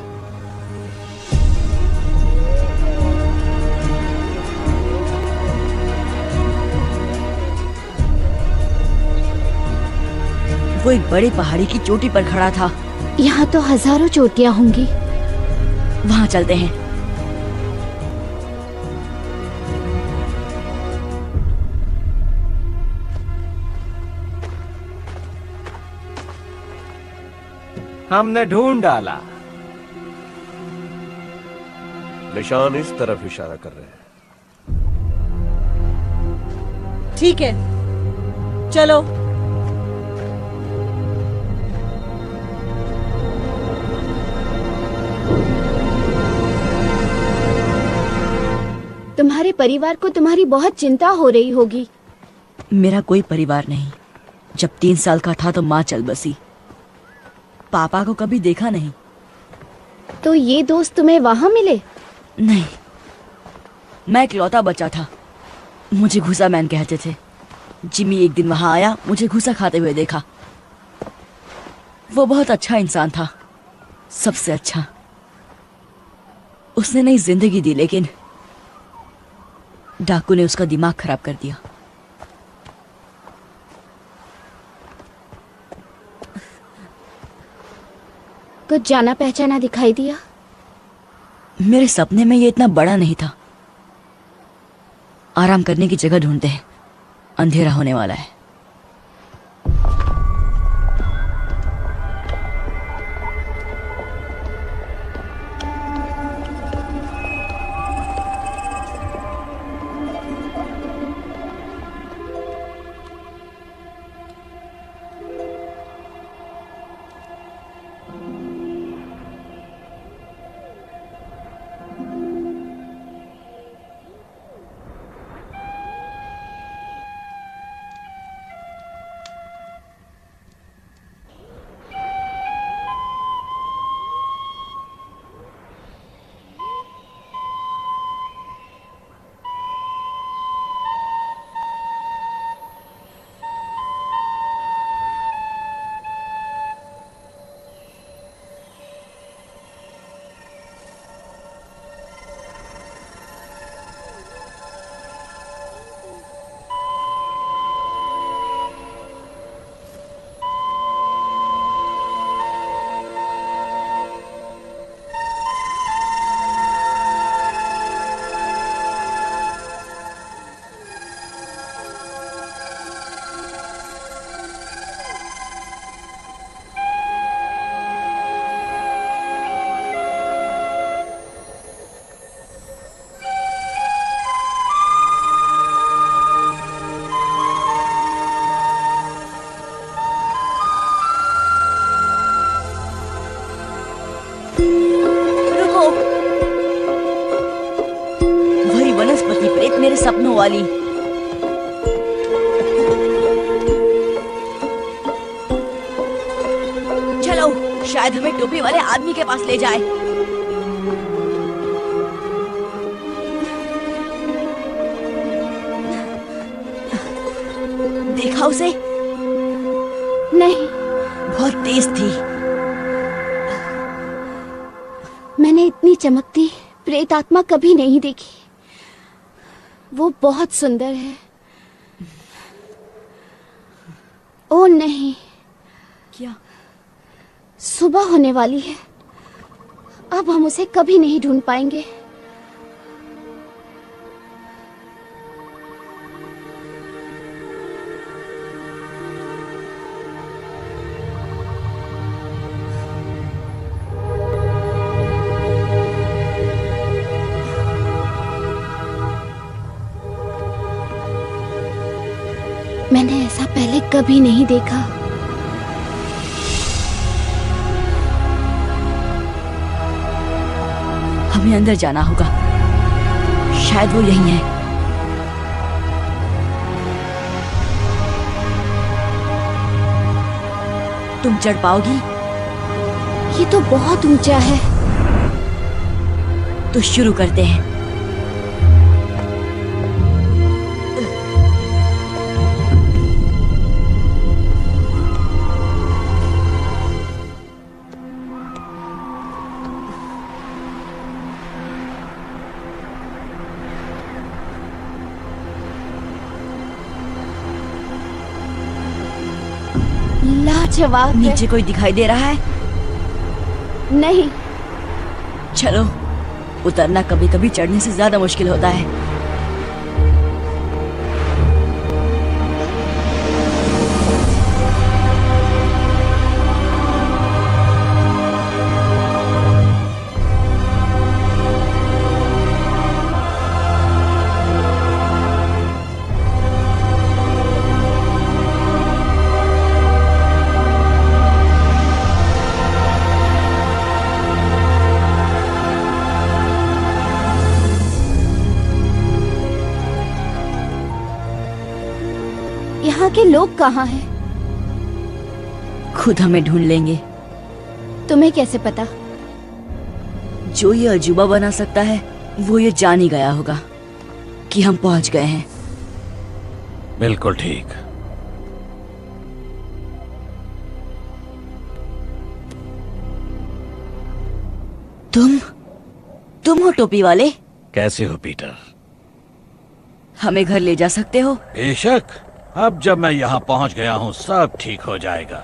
वो एक बड़ी पहाड़ी की चोटी पर खड़ा था। यहाँ तो हजारों चोटियाँ होंगी। वहाँ चलते हैं। हमने ढूंढ डाला। निशान इस तरफ इशारा कर रहे हैं। ठीक है, चलो। तुम्हारे परिवार को तुम्हारी बहुत चिंता हो रही होगी। मेरा कोई परिवार नहीं। जब 3 साल का था तो माँ चल बसी। पापा को कभी देखा नहीं। तो ये दोस्त तुम्हें वहाँ मिले? नहीं, मैं इकलौता बच्चा था। मुझे घुसा मैन कहते थे। जिमी एक दिन वहां आया, मुझे घुसा खाते हुए देखा। वो बहुत अच्छा इंसान था, सबसे अच्छा। उसने नई जिंदगी दी, लेकिन डाकू ने उसका दिमाग खराब कर दिया। कुछ जाना पहचाना दिखाई दिया? मेरे सपने में ये इतना बड़ा नहीं था। आराम करने की जगह ढूंढते हैं, अंधेरा होने वाला है। वनस्पति प्रेत मेरे सपनों वाली। चलो, शायद हमें टोपी वाले आदमी के पास ले जाए। देखा उसे? नहीं, बहुत तेज थी। मैंने इतनी चमकती प्रेत आत्मा कभी नहीं देखी। वो बहुत सुंदर है। ओ नहीं, क्या? सुबह होने वाली है। अब हम उसे कभी नहीं ढूंढ पाएंगे। मैंने ऐसा पहले कभी नहीं देखा। हमें अंदर जाना होगा, शायद वो यही है। तुम चढ़ पाओगी? ये तो बहुत ऊंचा है। तो शुरू करते हैं। लाजवाब है। नीचे कोई दिखाई दे रहा है? नहीं। चलो, उतरना कभी कभी चढ़ने से ज्यादा मुश्किल होता है। यहाँ के लोग कहाँ हैं? खुद हमें ढूंढ लेंगे। तुम्हें कैसे पता? जो ये अजूबा बना सकता है वो ये जान ही गया होगा कि हम पहुंच गए हैं। बिल्कुल ठीक। तुम हो टोपी वाले? कैसे हो पीटर? हमें घर ले जा सकते हो? बेशक। अब जब मैं यहाँ पहुँच गया हूँ सब ठीक हो जाएगा।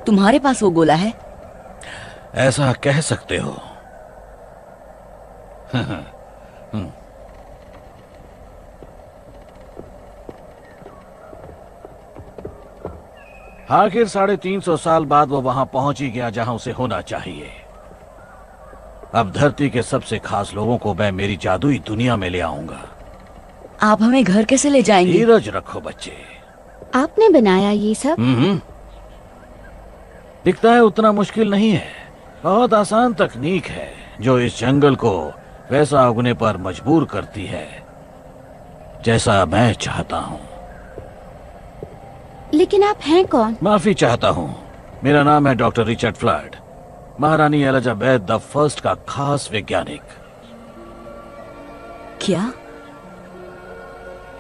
तुम्हारे पास वो गोला है? ऐसा कह सकते हो। आखिर 350 साल बाद वो वहां पहुंच ही गया जहां उसे होना चाहिए। अब धरती के सबसे खास लोगों को मैं मेरी जादुई दुनिया में ले आऊंगा। आप हमें घर कैसे ले जाएंगे? धीरज रखो बच्चे। आपने बनाया ये सब? दिखता है उतना मुश्किल नहीं है। बहुत आसान तकनीक है जो इस जंगल को वैसा उगने पर मजबूर करती है जैसा मैं चाहता हूँ। लेकिन आप हैं कौन? माफी चाहता हूँ। मेरा नाम है डॉक्टर रिचर्ड फ्लड, महारानी एलिजाबेथ द फर्स्ट का खास वैज्ञानिक। क्या?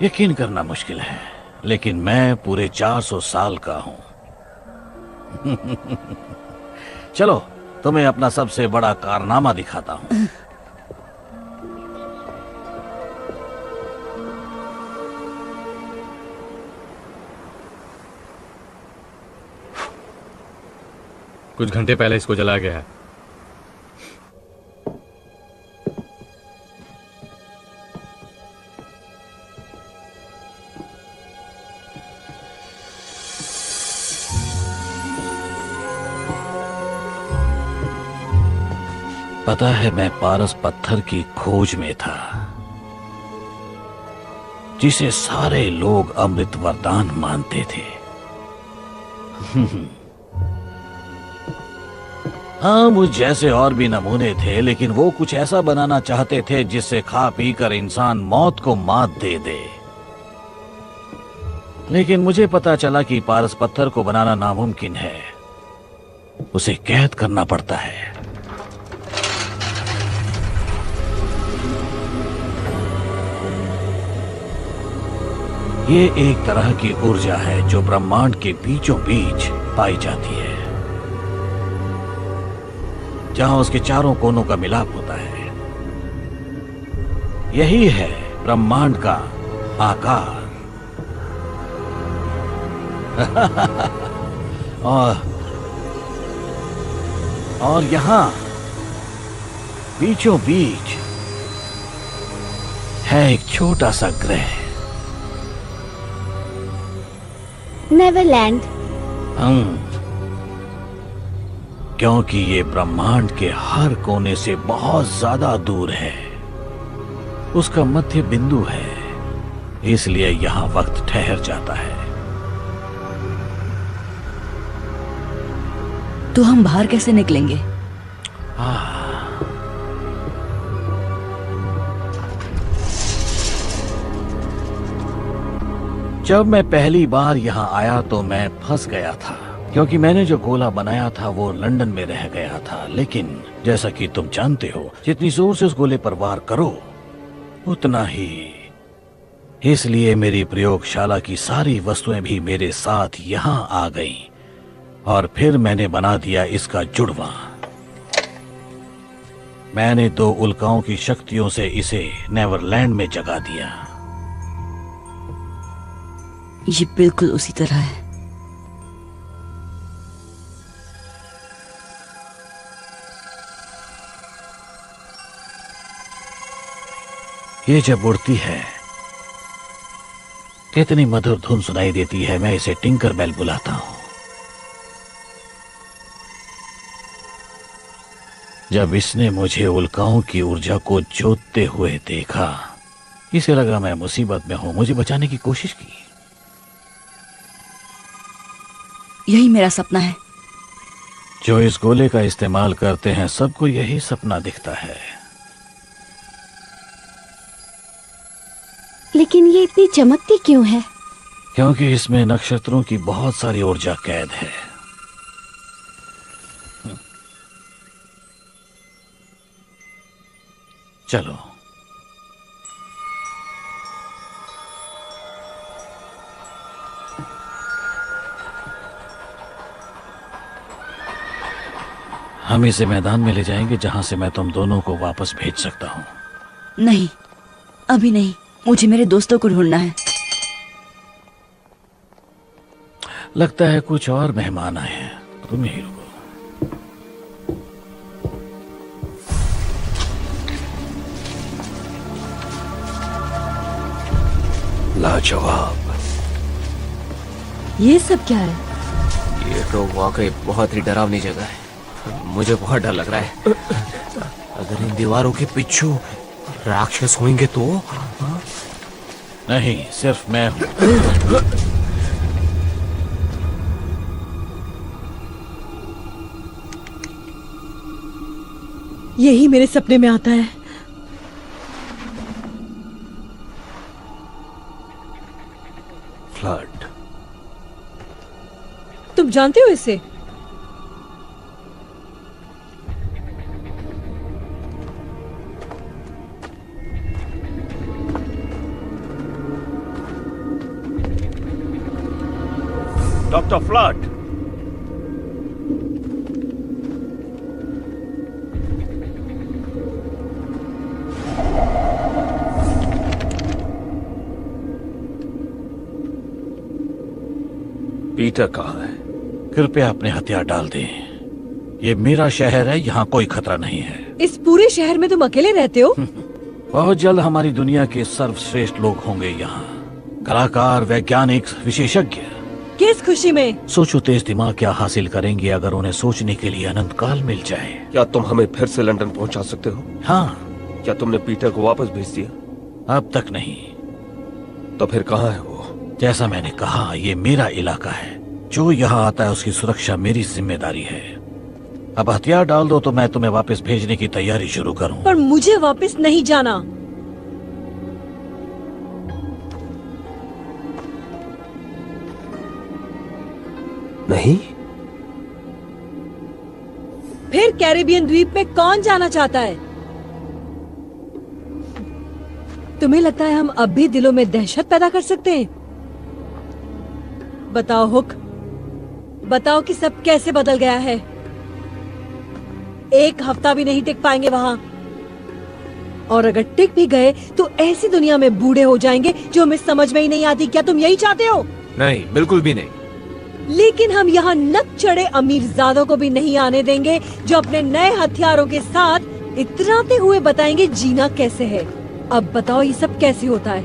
यकीन करना मुश्किल है, लेकिन मैं पूरे 400 साल का हूं। चलो तुम्हें अपना सबसे बड़ा कारनामा दिखाता हूं। कुछ घंटे पहले इसको जला गया है। पता है मैं पारस पत्थर की खोज में था जिसे सारे लोग अमृत वरदान मानते थे। हाँ, मुझ जैसे और भी नमूने थे, लेकिन वो कुछ ऐसा बनाना चाहते थे जिससे खा पी कर इंसान मौत को मात दे दे। लेकिन मुझे पता चला कि पारस पत्थर को बनाना नामुमकिन है, उसे कैद करना पड़ता है। ये एक तरह की ऊर्जा है जो ब्रह्मांड के बीचों बीच पाई जाती है, जहां उसके चारों कोनों का मिलाप होता है। यही है ब्रह्मांड का आकार। और यहां बीचों बीच है एक छोटा सा ग्रह, नेवरलैंड। क्योंकि ये ब्रह्मांड के हर कोने से बहुत ज्यादा दूर है, उसका मध्य बिंदु है, इसलिए यहां वक्त ठहर जाता है। तो हम बाहर कैसे निकलेंगे? जब मैं पहली बार यहाँ आया तो मैं फंस गया था, क्योंकि मैंने जो गोला बनाया था वो लंदन में रह गया था। लेकिन जैसा कि तुम जानते हो, जितनी जोर से उस गोले पर वार करो उतना ही। इसलिए मेरी प्रयोगशाला की सारी वस्तुएं भी मेरे साथ यहाँ आ गईं, और फिर मैंने बना दिया इसका जुड़वा। मैंने 2 उल्काओं की शक्तियों से इसे नेवरलैंड में जगा दिया। ये बिल्कुल उसी तरह है। ये जब उड़ती है कितनी मधुर धुन सुनाई देती है। मैं इसे टिंकर बेल बुलाता हूं। जब इसने मुझे उल्काओं की ऊर्जा को जोतते हुए देखा, इसे लगा मैं मुसीबत में हूं, मुझे बचाने की कोशिश की। यही मेरा सपना है। जो इस गोले का इस्तेमाल करते हैं सबको यही सपना दिखता है। लेकिन ये इतनी चमकती क्यों है? क्योंकि इसमें नक्षत्रों की बहुत सारी ऊर्जा कैद है। चलो, हम इसे मैदान में ले जाएंगे जहां से मैं तुम दोनों को वापस भेज सकता हूं। नहीं, अभी नहीं। मुझे मेरे दोस्तों को ढूंढना है। लगता है कुछ और मेहमान आए हैं, तुम यहीं रुको। लाजवाब। ये सब क्या है? ये तो वाकई बहुत ही डरावनी जगह है। मुझे बहुत डर लग रहा है। अगर इन दीवारों के पीछे राक्षस होंगे तो? नहीं, सिर्फ मैं हूं। यही मेरे सपने में आता है। फ्लड। तुम जानते हो इसे? डॉक्टर फ्लड, पीटर कहाँ है? कृपया अपने हथियार डाल दें। ये मेरा शहर है, यहाँ कोई खतरा नहीं है। इस पूरे शहर में तुम अकेले रहते हो? बहुत जल्द हमारी दुनिया के सर्वश्रेष्ठ लोग होंगे यहाँ। कलाकार, वैज्ञानिक, विशेषज्ञ। किस खुशी में? सोचो तेज दिमाग क्या हासिल करेंगे अगर उन्हें सोचने के लिए अनंत काल मिल जाए। क्या तुम हमें फिर से लंदन पहुंचा सकते हो? हाँ। क्या तुमने पीटर को वापस भेज दिया? अब तक नहीं। तो फिर कहाँ है वो? जैसा मैंने कहा, ये मेरा इलाका है। जो यहाँ आता है उसकी सुरक्षा मेरी जिम्मेदारी है। अब हथियार डाल दो तो मैं तुम्हें वापस भेजने की तैयारी शुरू करूं। पर मुझे वापस नहीं जाना। नहीं? फिर कैरेबियन द्वीप में कौन जाना चाहता है? तुम्हें लगता है हम अब भी दिलों में दहशत पैदा कर सकते हैं? बताओ हुक, बताओ कि सब कैसे बदल गया है। 1 हफ्ता भी नहीं टिक पाएंगे वहां, और अगर टिक भी गए तो ऐसी दुनिया में बूढ़े हो जाएंगे जो हमें समझ में ही नहीं आती। क्या तुम यही चाहते हो? नहीं, बिल्कुल भी नहीं। लेकिन हम यहाँ नक चढ़े अमीरजादों को भी नहीं आने देंगे जो अपने नए हथियारों के साथ इतराते हुए बताएंगे जीना कैसे है। अब बताओ ये सब कैसे होता है?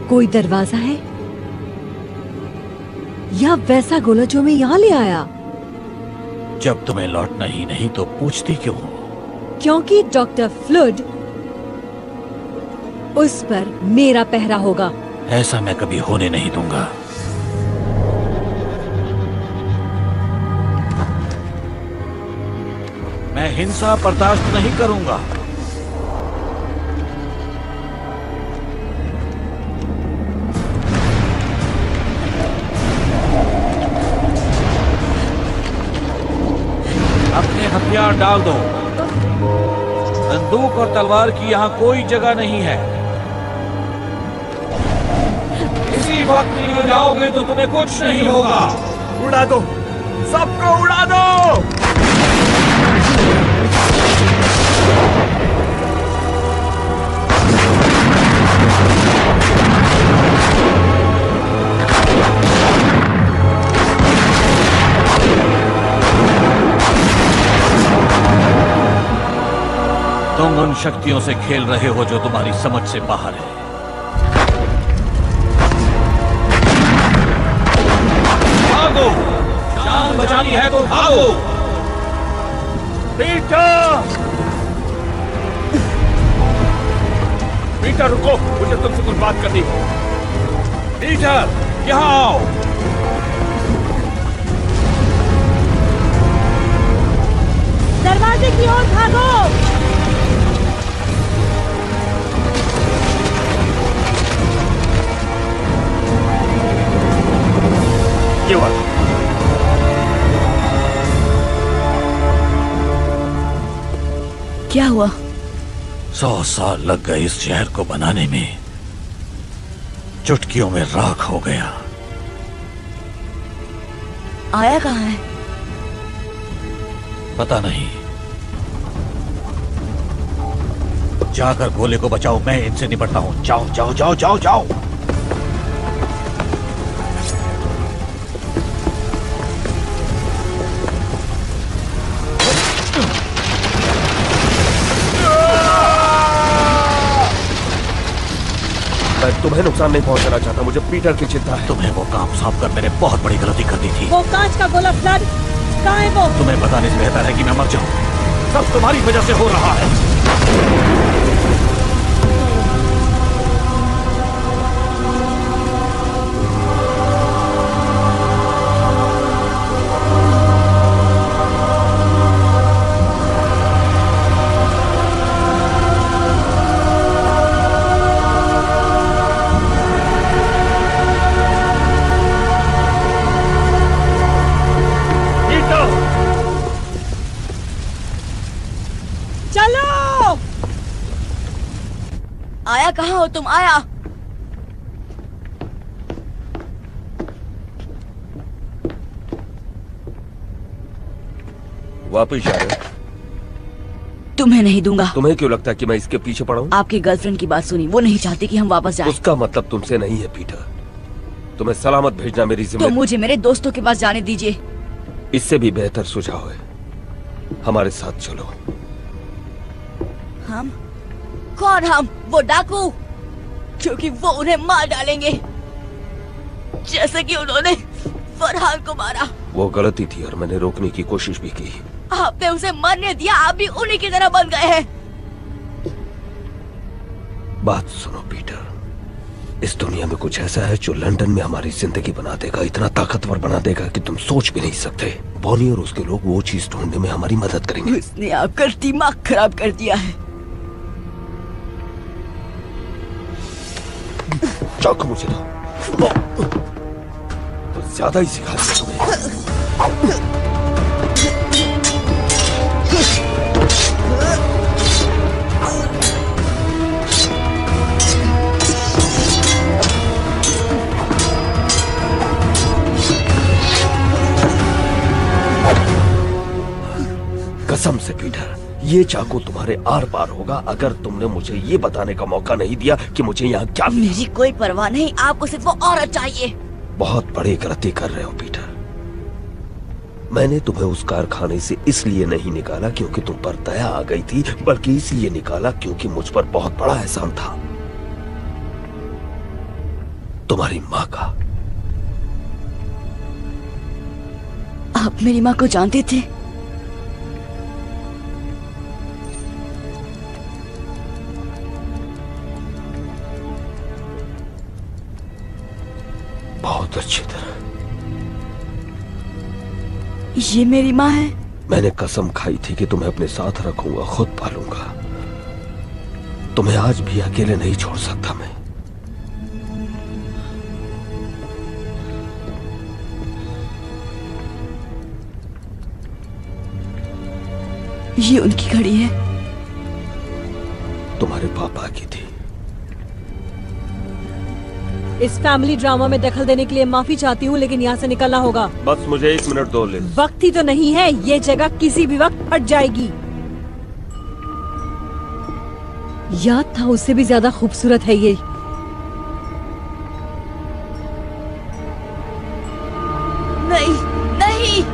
कोई दरवाजा है या वैसा गोला जो मैं यहाँ ले आया? जब तुम्हें लौटना ही नहीं तो पूछती क्यों हो? क्योंकि डॉक्टर फ्लड, उस पर मेरा पहरा होगा। ऐसा मैं कभी होने नहीं दूंगा। हिंसा बर्दाश्त नहीं करूंगा। अपने हथियार डाल दो। बंदूक और तलवार की यहाँ कोई जगह नहीं है। इसी वक्त निकल जाओगे तो तुम्हें कुछ नहीं होगा। उड़ा दो, सबको उड़ा दो। तुम उन शक्तियों से खेल रहे हो जो तुम्हारी समझ से बाहर है। भागो, जान बचानी है तो भागो। पीटर! पीटर रुको, मुझे तुमसे कुछ बात करनी है। पीटर, यहाँ आओ। दरवाजे की ओर भागो। ये बात क्या हुआ? 100 साल लग गए इस शहर को बनाने में, चुटकियों में राख हो गया। आया कहाँ है? पता नहीं। जाकर गोले को बचाओ, मैं इनसे निपटता हूं। जाओ जाओ जाओ जाओ जाओ। मैं तुम्हें नुकसान नहीं पहुंचाना चाहता, मुझे पीटर की चिंता है। तुम्हें वो काम सौंप कर मैंने बहुत बड़ी गलती कर दी थी। वो कांच का गोला फ्लड, कहाँ है वो? तुम्हें बताने से बेहतर है कि मैं मर जाऊं। सब तुम्हारी वजह से हो रहा है। आया कहाँ हो तुम? आया। वापिस जा रहे हो? तुम्हें नहीं दूंगा। तुम्हें क्यों लगता है कि मैं इसके पीछे पड़ा हूँ? आपकी गर्लफ्रेंड की बात सुनी, वो नहीं चाहती कि हम वापस जाएं। उसका मतलब तुमसे नहीं है पीटर। तुम्हें सलामत भेजना मेरी तो जिम्मेदारी। मुझे मेरे दोस्तों के पास जाने दीजिए। इससे भी बेहतर सुझाव है, हमारे साथ चलो। हम? कौन हम? वो डाकू, क्योंकि वो उन्हें मार डालेंगे जैसे कि उन्होंने फरहान को मारा। वो गलती थी और मैंने रोकने की कोशिश भी की। आपने उसे मरने दिया, आप भी उन्हीं की तरह बन गए हैं। बात सुनो पीटर, इस दुनिया में कुछ ऐसा है जो लंदन में हमारी जिंदगी बना देगा, इतना ताकतवर बना देगा कि तुम सोच भी नहीं सकते। बॉनी और उसके लोग वो चीज ढूंढने में हमारी मदद करेंगे। उसने आपका दिमाग खराब कर दिया है। चाकू मुझे दो। तो ज्यादा ही सिखा दिया तुम्हें। कसम से पीटर, ये चाकू तुम्हारे आर पार होगा अगर तुमने मुझे ये बताने का मौका नहीं दिया कि मुझे यहाँ क्या। मेरी कोई परवाह नहीं, आपको सिर्फ वो औरत चाहिए। बहुत बड़ी गलती कर रहे हो पीटर। मैंने तुम्हें उस कारखाने से इसलिए नहीं निकाला क्योंकि तुम पर दया आ गई थी, बल्कि इसलिए निकाला क्योंकि मुझ पर बहुत बड़ा एहसान था, तुम्हारी माँ का। आप मेरी माँ को जानते थे? बहुत अच्छी तरह। ये मेरी माँ है? मैंने कसम खाई थी कि तुम्हें अपने साथ रखूंगा, खुद पालूंगा। तुम्हें आज भी अकेले नहीं छोड़ सकता मैं। ये उनकी घड़ी है। तुम्हारे पापा की थी। इस फैमिली ड्रामा में दखल देने के लिए माफी चाहती हूँ, लेकिन यहाँ से निकलना होगा। बस मुझे 1 मिनट दो लिज। वक्त ही तो नहीं है, ये जगह किसी भी वक्त फट जाएगी। याद था उससे भी ज्यादा खूबसूरत है ये। नहीं नहीं,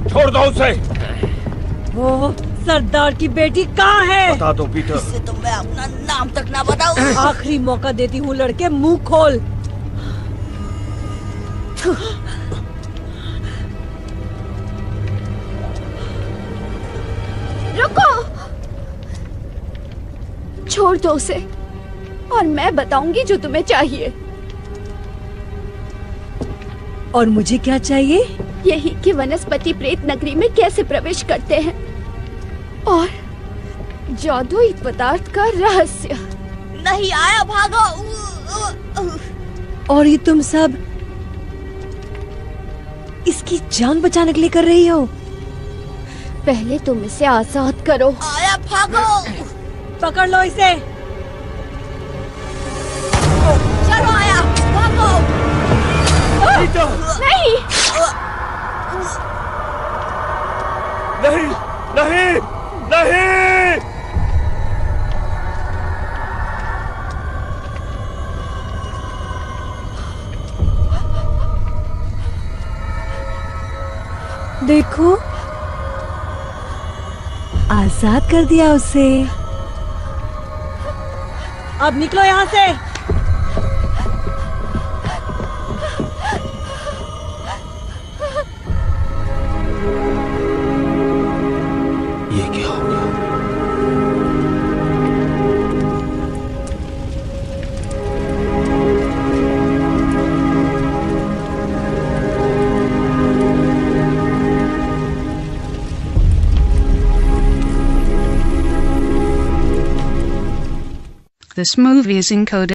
छोड़ दो उसे। वो सरदार की बेटी कहाँ है? बता दो पीटर। इससे तो मैं अपना नाम तक ना बताऊं। आखिरी मौका देती हूँ लड़के, मुंह खोल। रुको, छोड़ दो उसे और मैं बताऊंगी जो तुम्हें चाहिए। और मुझे क्या चाहिए? यही कि वनस्पति प्रेत नगरी में कैसे प्रवेश करते हैं और जादुई पदार्थ का रहस्य। नहीं आया, भागो। और ये तुम सब इसकी जान बचाने के लिए कर रही हो? पहले तुम इसे आजाद करो। आया, भागो। पकड़ लो इसे। चलो आया, भागो। नहीं नहीं नहीं नहीं। देखो, आजाद कर दिया उसे। अब निकलो यहाँ से। ये क्या हो गया? This movie is encoded